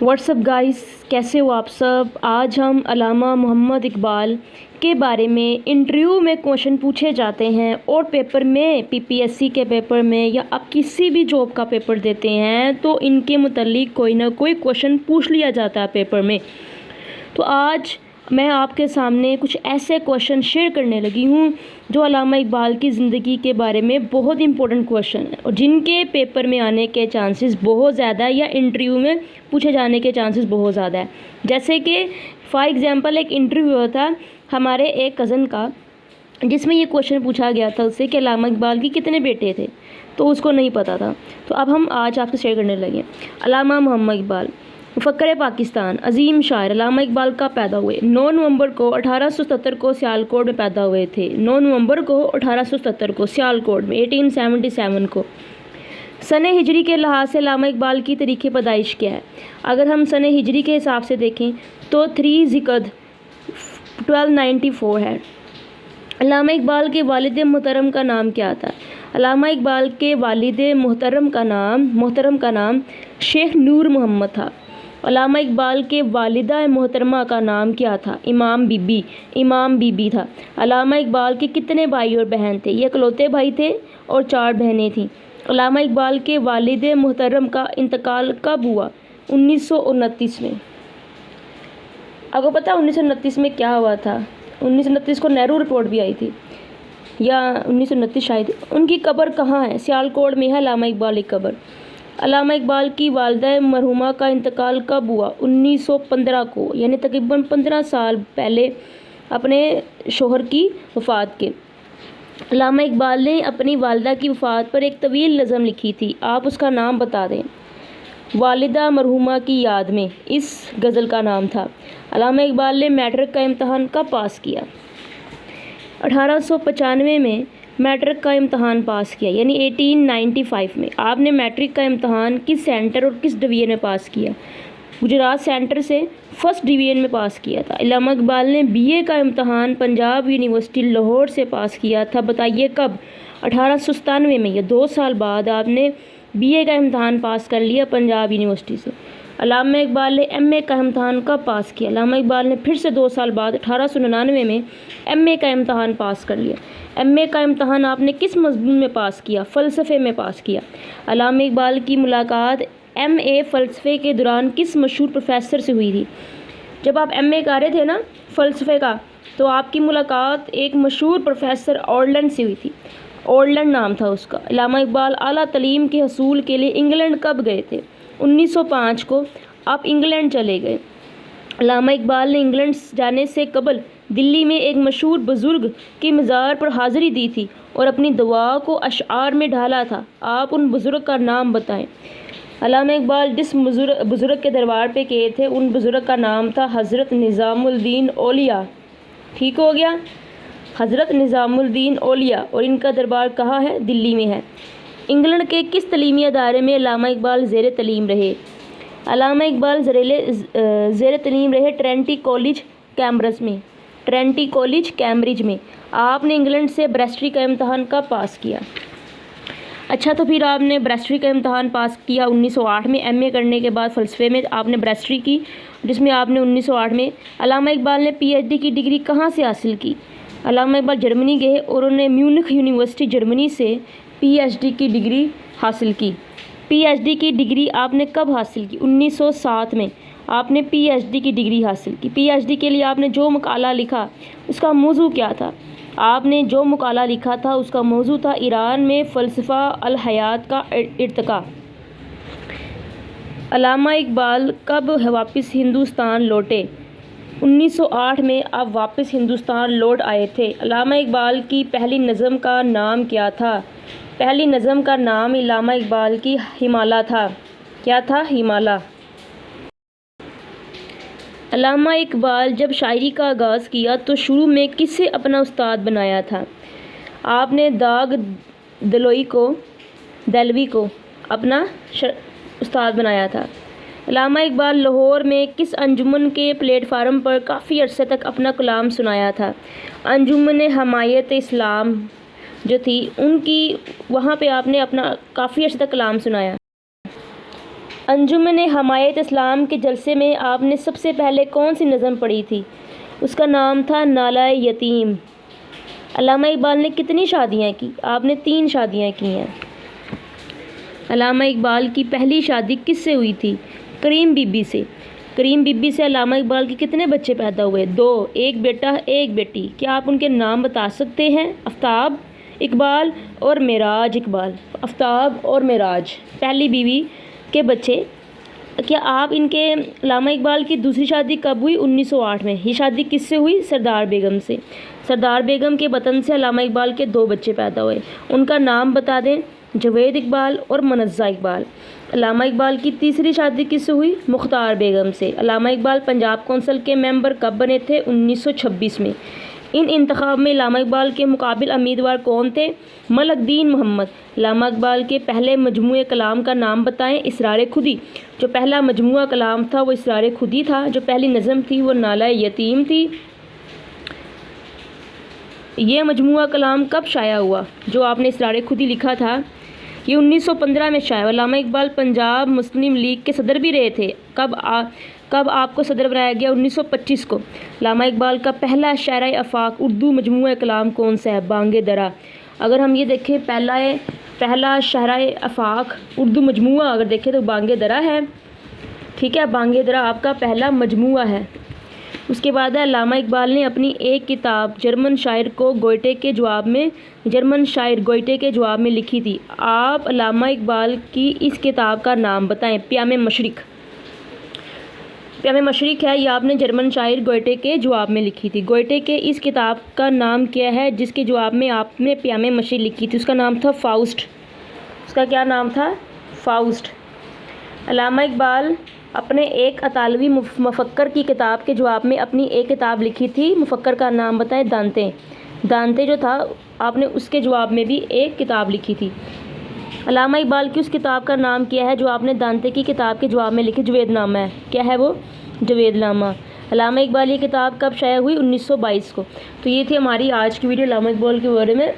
WhatsApp guys, कैसे हो आप सब। आज हम अल्लामा मोहम्मद इकबाल के बारे में इंटरव्यू में क्वेश्चन पूछे जाते हैं और पेपर में पीपीएससी के पेपर में या आप किसी भी जॉब का पेपर देते हैं तो इनके मुतालिक कोई ना कोई क्वेश्चन पूछ लिया जाता है पेपर में। तो आज मैं आपके सामने कुछ ऐसे क्वेश्चन शेयर करने लगी हूँ जो अल्लामा इकबाल की ज़िंदगी के बारे में बहुत इंपॉर्टेंट क्वेश्चन है और जिनके पेपर में आने के चांसेस बहुत ज़्यादा है या इंटरव्यू में पूछे जाने के चांसेस बहुत ज़्यादा है। जैसे कि फॉर एग्जांपल एक इंटरव्यू हुआ था हमारे एक कज़न का, जिसमें ये क्वेश्चन पूछा गया था उससे कि अल्लामा इकबाल की कितने बेटे थे, तो उसको नहीं पता था। तो अब हम आज आपसे शेयर करने लगे। अल्लामा मोहम्मद इकबाल मुफक्कर पाकिस्तान, अजीम शायर अल्लामा इकबाल का पैदा हुए 9 नवंबर को 1877 को सियालकोट में पैदा हुए थे। 9 नवंबर को 1877 को सियालकोट में 1877 को। सन हिजरी के लिहाज से अल्लामा इकबाल की तारीख़ पैदाइश क्या है। अगर हम सन हिजरी के हिसाब से देखें तो 3 ज़िक़द 1294 है। अल्लामा इकबाल के वालिद मोहतरम का नाम क्या था। अल्लामा इकबाल के वालिद मोहतरम का नाम शेख नूर मोहम्मद था। अल्लामा इकबाल के वालिदा मोहतरमा का नाम क्या था। इमाम बीबी था। अल्लामा इकबाल के कितने भाई और बहन थे। ये इकलौते भाई थे और 4 बहनें थीं। अल्लामा इकबाल के वालिद मोहतरम का इंतकाल कब हुआ। 1929 में। आपको पता है 1929 में क्या हुआ था। 1929 को नेहरू रिपोर्ट भी आई थी या 1929 शायद। उनकी कब्र कहाँ है। सियालकोट में है अल्लामा इकबाल की कब्र। अल्लामा इकबाल की वालिदा मरहुमा का इंतकाल कब हुआ। 1915 को, यानी तकरीबन 15 साल पहले अपने शोहर की वफ़ात के। अल्लामा इकबाल ने अपनी वालिदा की वफ़ात पर एक तवील नज़म लिखी थी, आप उसका नाम बता दें। वालिदा मरहुमा की याद में इस गज़ल का नाम था। अल्लामा इकबाल ने मैट्रिक का इम्तहान कब पास किया। 1895 में मैट्रिक का इम्तहान पास किया, यानी 1895 में। आपने मैट्रिक का इम्तहान किस सेंटर और किस डिवीज़न में पास किया। गुजरात सेंटर से फर्स्ट डिवीज़न में पास किया था। अल्लामा इकबाल ने बीए का इम्तहान पंजाब यूनिवर्सिटी लाहौर से पास किया था, बताइए कब। 1897 में। या 2 साल बाद आपने बीए का इम्तहान पास कर लिया पंजाब यूनिवर्सिटी से। अल्लामा इकबाल ने एमए का इम्तहान कब पास किया। अल्लामा इकबाल ने फिर से 2 साल बाद 1899 में एमए का इम्तहान पास कर लिया। एमए का इम्तहान आपने किस मज़मून में पास किया। फ़लसफ़े में पास किया। अल्लामा इकबाल की मुलाकात एमए फ़लसफ़े के दौरान किस मशहूर प्रोफेसर से हुई थी। जब आप एमए कर रहे थे ना फ़लसफ़े का, तो आपकी मुलाकात एक मशहूर प्रोफेसर ऑर्डलन से हुई थी। ऑर्डलन नाम था उसका। अल्लामा इकबाल आला तलीम के हसूल के लिए इंग्लैंड कब गए थे। 1905 को आप इंग्लैंड चले गए। अल्लामा इकबाल ने इंग्लैंड जाने से कबल दिल्ली में एक मशहूर बुज़ुर्ग की मज़ार पर हाज़िरी दी थी और अपनी दुआ को अशआर में ढाला था, आप उन बुज़ुर्ग का नाम बताएं। अल्लामा इकबाल जिस बुज़ुर्ग के दरबार पे गए थे उन बुज़ुर्ग का नाम था हज़रत निज़ामुद्दीन औलिया। ठीक हो गया, हज़रत निज़ामुद्दीन औलिया। और इनका दरबार कहाँ है, दिल्ली में है। इंग्लैंड के किस तलीमी अदारे में अल्लामा इकबाल ज़ेर तलीम रहे। अल्लामा इकबाल ज़ेर तलीम रहे ट्रेंटी कॉलेज कैम्ब्रिज में। आपने इंग्लैंड से बैरिस्ट्री का इम्तहान कब पास किया। अच्छा, तो फिर आपने बैरिस्ट्री का इम्तहान पास किया 1908 में। एमए करने के बाद फ़लसफ़े में आपने बैरिस्ट्री की, जिसमें आपने 1908 में। अल्लामा इकबाल ने पीएचडी की डिग्री कहाँ से हासिल की। अल्लामा इकबाल जर्मनी गए और उन्होंने म्यूनिख यूनिवर्सिटी जर्मनी से पीएचडी की डिग्री हासिल की। पीएचडी की डिग्री आपने कब हासिल की। 1907 में आपने पीएचडी की डिग्री हासिल की। पीएचडी के लिए आपने जो मकाला लिखा उसका मौजू क्या था। आपने जो मकाला लिखा था उसका मौजू था ईरान में फ़लसफ़ा अल हयात का इर्तिका। अल्लामा इकबाल कब वापस हिंदुस्तान लौटे। 1908 में आप वापस हिंदुस्तान लौट आए थे। अल्लामा इकबाल की पहली नज़म का नाम क्या था। पहली नज़म का नाम अल्लामा इकबाल की हिमाला था। क्या था, हिमाला। अल्लामा इकबाल जब शायरी का आगाज़ किया तो शुरू में किससे अपना उस्ताद बनाया था। आपने दाग दलवी को अपना उस्ताद बनाया था। अल्लामा इकबाल लाहौर में किस अंजुमन के प्लेटफार्म पर काफ़ी अरसे तक अपना कलाम सुनाया था। अंजुमन हमायत इस्लाम जो थी उनकी, वहाँ पे आपने अपना काफ़ी अर्से तक कलाम सुनाया। अंजुमन हमायत इस्लाम के जलसे में आपने सबसे पहले कौन सी नज़म पढ़ी थी? उसका नाम था नालाए यतीम। अल्लामा इकबाल ने कितनी शादियाँ की? आपने 3 शादियाँ की हैं। अल्लामा इकबाल की पहली शादी किससे हुई थी? करीम बीबी से। करीम बीबी से अल्लामा इकबाल के कितने बच्चे पैदा हुए? 2, एक बेटा एक बेटी। क्या आप उनके नाम बता सकते हैं? आफ्ताब इकबाल और मेराज इकबाल। आफ्ताब और मेराज पहली बीवी के बच्चे। क्या आप इनके अल्लामा इकबाल की दूसरी शादी कब हुई? 1908 में। ये शादी किससे हुई? सरदार बेगम से। सरदार बेगम के वतन से अल्लामा इकबाल के 2 बच्चे पैदा हुए। उनका नाम बता दें। जवेद इकबाल और मनज़्ज़ा इकबाल। अल्लामा इकबाल की तीसरी शादी किससे हुई? मुख्तार बेगम से। अल्लामा इकबाल पंजाब कौंसिल के मेंबर कब बने थे? 1926 में। इन इंतखाब में अल्लामा इकबाल के मुकाबिल उम्मीदवार कौन थे? मलकदीन मोहम्मद। अल्लामा इकबाल के पहले मजमूए कलाम का नाम बताएं। इसरार खुदी। जो पहला मजमूआ कलाम था वो इसरार खुदी था। जो पहली नज़म थी वो नालाए यतीम थी। ये मजमूआ कलाम कब शाया हुआ? जो आपने इसरार खुदी लिखा था ये 1915 में शाया। अल्लामा इकबाल पंजाब मुस्लिम लीग के सदर भी रहे थे। कब आपको सदर बनाया गया? 1925 को। अल्लामा इकबाल का पहला शायरा आफाक उर्दू मजमूआ कलाम कौन सा है? बांगे दरा। अगर हम ये देखें पहला शायरा आफाक उर्दू मजमूआ अगर देखें तो बांगे दरा है। ठीक है, बांगे दरा आपका पहला मजमूआ है। उसके बाद अल्लामा इकबाल ने अपनी एक किताब जर्मन शायर गोइटे के जवाब में लिखी थी। आप अल्लामा इकबाल की इस किताब का नाम बताएं। प्यामे मशरिक है। ये आपने जर्मन शायर गोइटे के जवाब में लिखी थी। गोइटे के इस किताब का नाम क्या है जिसके जवाब में आपने प्यामे मशरिक लिखी थी? उसका नाम था फाउस्ट। उसका क्या नाम था? फाउस्ट। अल्लामा इकबाल अपने एक अतालवी मुफक्कर की किताब के जवाब में अपनी एक किताब लिखी थी। मुफक्कर का नाम बताएं। दांते जो था आपने उसके जवाब में भी एक किताब लिखी थी। अल्लामा इकबाल की उस किताब का नाम क्या है जो आपने दांते की किताब के जवाब में लिखी? जवेदनामा है। क्या है वो? जवेदनामा। अल्लामा इकबाल ये किताब कब शाया हुई? 1922 को। तो ये थी हमारी आज की वीडियो अल्लामा इकबाल के बारे में।